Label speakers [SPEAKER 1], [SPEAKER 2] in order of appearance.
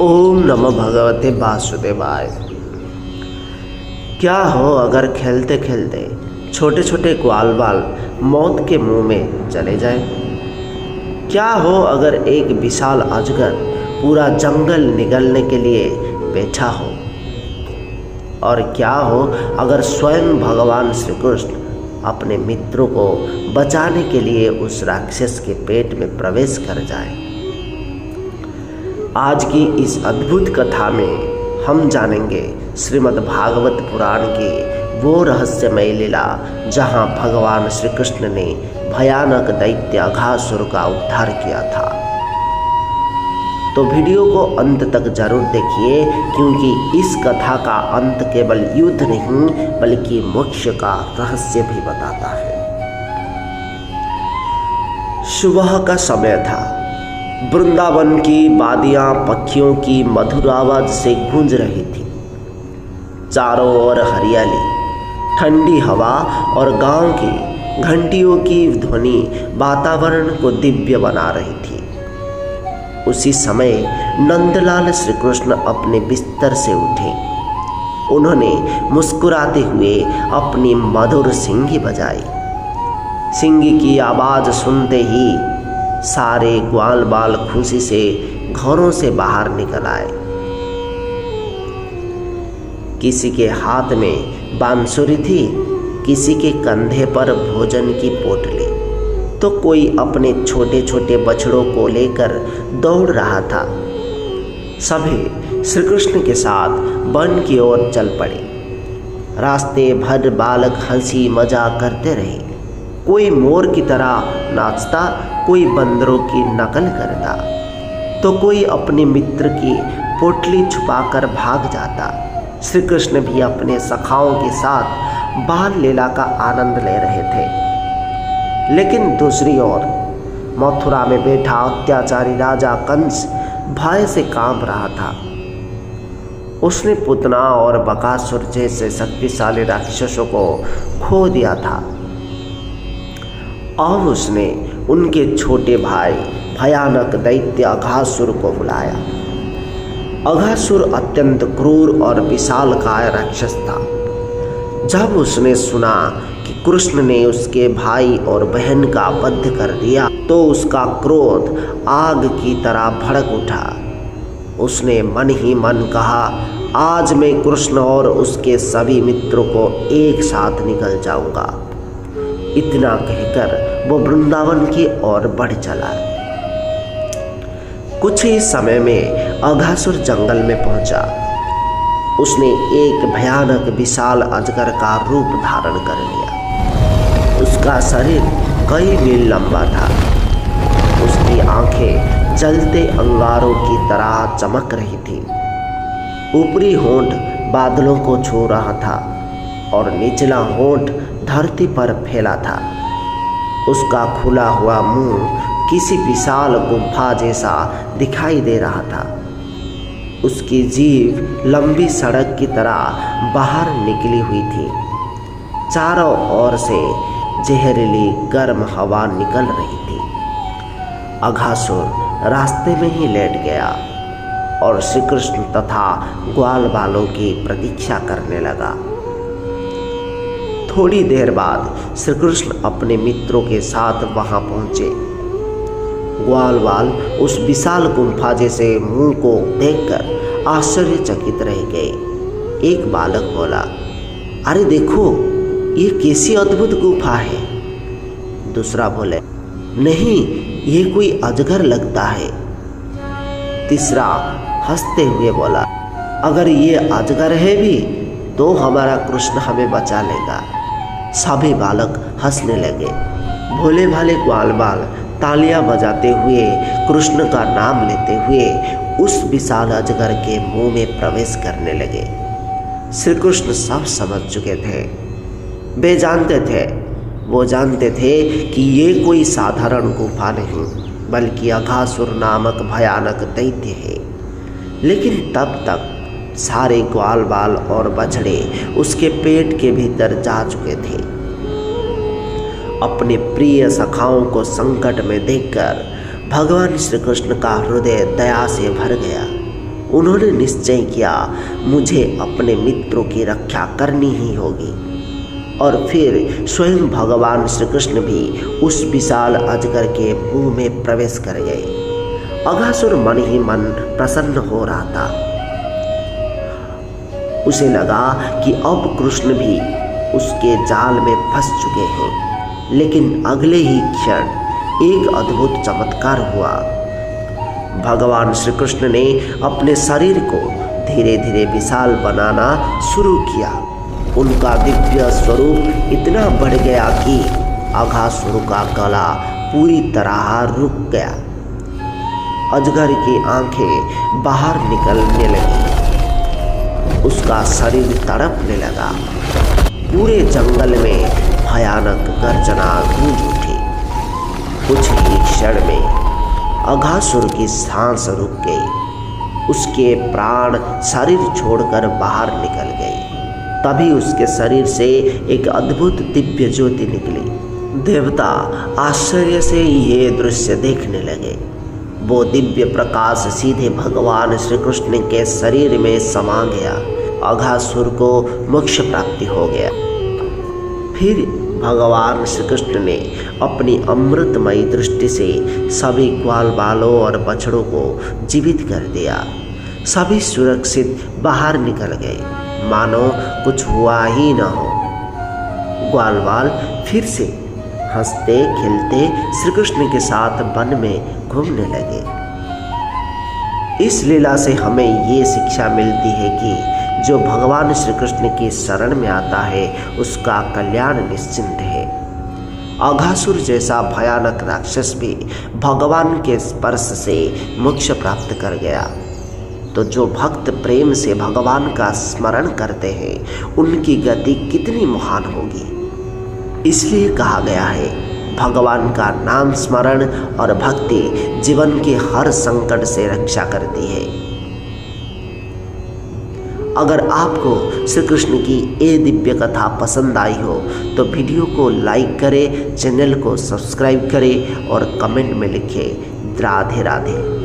[SPEAKER 1] ओम नमः भगवते वासुदेवाय। क्या हो अगर खेलते खेलते छोटे छोटे ग्वाल बाल मौत के मुंह में चले जाए? क्या हो अगर एक विशाल अजगर पूरा जंगल निगलने के लिए बैठा हो? और क्या हो अगर स्वयं भगवान श्री कृष्ण अपने मित्रों को बचाने के लिए उस राक्षस के पेट में प्रवेश कर जाए? आज की इस अद्भुत कथा में हम जानेंगे श्रीमद् भागवत पुराण की वो रहस्यमय लीला जहां भगवान श्री कृष्ण ने भयानक दैत्य अघासुर का उद्धार किया था। तो वीडियो को अंत तक जरूर देखिए, क्योंकि इस कथा का अंत केवल युद्ध नहीं बल्कि मोक्ष का रहस्य भी बताता है। सुबह का समय था। वृंदावन की वादियां पक्षियों की मधुर आवाज से गूंज रही थी। चारों ओर हरियाली, ठंडी हवा और गांव की घंटियों की ध्वनि वातावरण को दिव्य बना रही थी। उसी समय नंदलाल श्री कृष्ण अपने बिस्तर से उठे। उन्होंने मुस्कुराते हुए अपनी मधुर सिंगी बजाई। सिंगी की आवाज सुनते ही सारे ग्वाल बाल खुशी से घरों से बाहर निकल आए। किसी के हाथ में बांसुरी थी, किसी के कंधे पर भोजन की पोटली, तो कोई अपने छोटे छोटे बछड़ों को लेकर दौड़ रहा था। सभी श्री कृष्ण के साथ वन की ओर चल पड़े। रास्ते भर बालक हंसी मजाक करते रहे। कोई मोर की तरह नाचता, कोई बंदरों की नकल करता, तो कोई अपने मित्र की पोटली छुपाकर भाग जाता। श्री कृष्ण भी अपने सखाओं के साथ बाल लीला का आनंद ले रहे थे। लेकिन दूसरी ओर मथुरा में बैठा अत्याचारी राजा कंस भय से कांप रहा था। उसने पूतना और बकासुर जैसे शक्तिशाली राक्षसों को खो दिया था। अब उसने उनके छोटे भाई भयानक दैत्य अघासुर को बुलाया। अघासुर अत्यंत क्रूर और विशालकाय राक्षस था। जब उसने सुना कि कृष्ण ने उसके भाई और बहन का वध कर दिया तो उसका क्रोध आग की तरह भड़क उठा। उसने मन ही मन कहा, आज मैं कृष्ण और उसके सभी मित्रों को एक साथ निकल जाऊंगा। इतना कहकर वो वृंदावन की ओर बढ़ चला। कुछ ही समय में अघासुर जंगल में पहुंचा। उसने एक भयानक विशाल अजगर का रूप धारण कर लिया। उसका शरीर कई मील लंबा था। उसकी आंखें जलते अंगारों की तरह चमक रही थी। ऊपरी होंठ बादलों को छू रहा था और निचला होंठ धरती पर फैला था। उसका खुला हुआ मुंह किसी विशाल गुफा जैसा दिखाई दे रहा था। उसकी जीभ लंबी सड़क की तरह बाहर निकली हुई थी। चारों ओर से जहरीली गर्म हवा निकल रही थी। अघासुर रास्ते में ही लेट गया और श्री कृष्ण तथा ग्वाल बालों की प्रतीक्षा करने लगा। थोड़ी देर बाद श्री कृष्ण अपने मित्रों के साथ वहां पहुंचे। ग्वाल बाल उस विशाल गुफा जैसे मुंह को देखकर आश्चर्यचकित रह गए। एक बालक बोला, अरे देखो, ये कैसी अद्भुत गुफा है। दूसरा बोले, नहीं, ये कोई अजगर लगता है। तीसरा हंसते हुए बोला, अगर ये अजगर है भी तो हमारा कृष्ण हमें बचा लेगा। सभी बालक हंसने लगे। भोले भाले ग्वाल बाल तालियां बजाते हुए कृष्ण का नाम लेते हुए उस विशाल अजगर के मुंह में प्रवेश करने लगे। श्री कृष्ण सब समझ चुके थे। वे जानते थे, वो जानते थे कि ये कोई साधारण गुफा नहीं बल्कि अघासुर नामक भयानक दैत्य है। लेकिन तब तक सारे ग्वाल बाल और बछड़े उसके पेट के भीतर जा चुके थे। अपने प्रिय सखाओं को संकट में देखकर भगवान श्री कृष्ण का हृदय दया से भर गया। उन्होंने निश्चय किया मुझे अपने मित्रों की रक्षा करनी ही होगी। और फिर स्वयं भगवान श्री कृष्ण भी उस विशाल अजगर के मुंह में प्रवेश कर गए। अघासुर मन ही मन प्रसन्न हो रहा था। उसे लगा कि अब कृष्ण भी उसके जाल में फंस चुके हैं। लेकिन अगले ही क्षण एक अद्भुत चमत्कार हुआ। भगवान श्री कृष्ण ने अपने शरीर को धीरे धीरे विशाल बनाना शुरू किया। उनका दिव्य स्वरूप इतना बढ़ गया कि अघासुर का गला पूरी तरह रुक गया। अजगर की आंखें बाहर निकलने लगी। उसका शरीर तड़पने लगा। पूरे जंगल में भयानक गर्जना गूंज उठी। कुछ ही क्षण में अघासुर की सांस रुक गई। उसके प्राण शरीर छोड़कर बाहर निकल गई। तभी उसके शरीर से एक अद्भुत दिव्य ज्योति निकली। देवता आश्चर्य से ये दृश्य देखने लगे। वो दिव्य प्रकाश सीधे भगवान श्री कृष्ण के शरीर में समा गया। अघासुर को मोक्ष प्राप्ति हो गया। फिर भगवान श्री कृष्ण ने अपनी अमृतमयी दृष्टि से सभी ग्वाल बालों और बछड़ों को जीवित कर दिया। सभी सुरक्षित बाहर निकल गए, मानो कुछ हुआ ही न हो। ग्वाल बाल फिर से हंसते खेलते श्री कृष्ण के साथ वन में घूमने लगे। इस लीला से हमें ये शिक्षा मिलती है कि जो भगवान श्री कृष्ण की शरण में आता है उसका कल्याण निश्चिंत है। अघासुर जैसा भयानक राक्षस भी भगवान के स्पर्श से मोक्ष प्राप्त कर गया। तो जो भक्त प्रेम से भगवान का स्मरण करते हैं उनकी गति कितनी महान होगी। इसलिए कहा गया है भगवान का नाम स्मरण और भक्ति जीवन के हर संकट से रक्षा करती है। अगर आपको श्री कृष्ण की ये दिव्य कथा पसंद आई हो तो वीडियो को लाइक करें, चैनल को सब्सक्राइब करें और कमेंट में लिखें राधे राधे।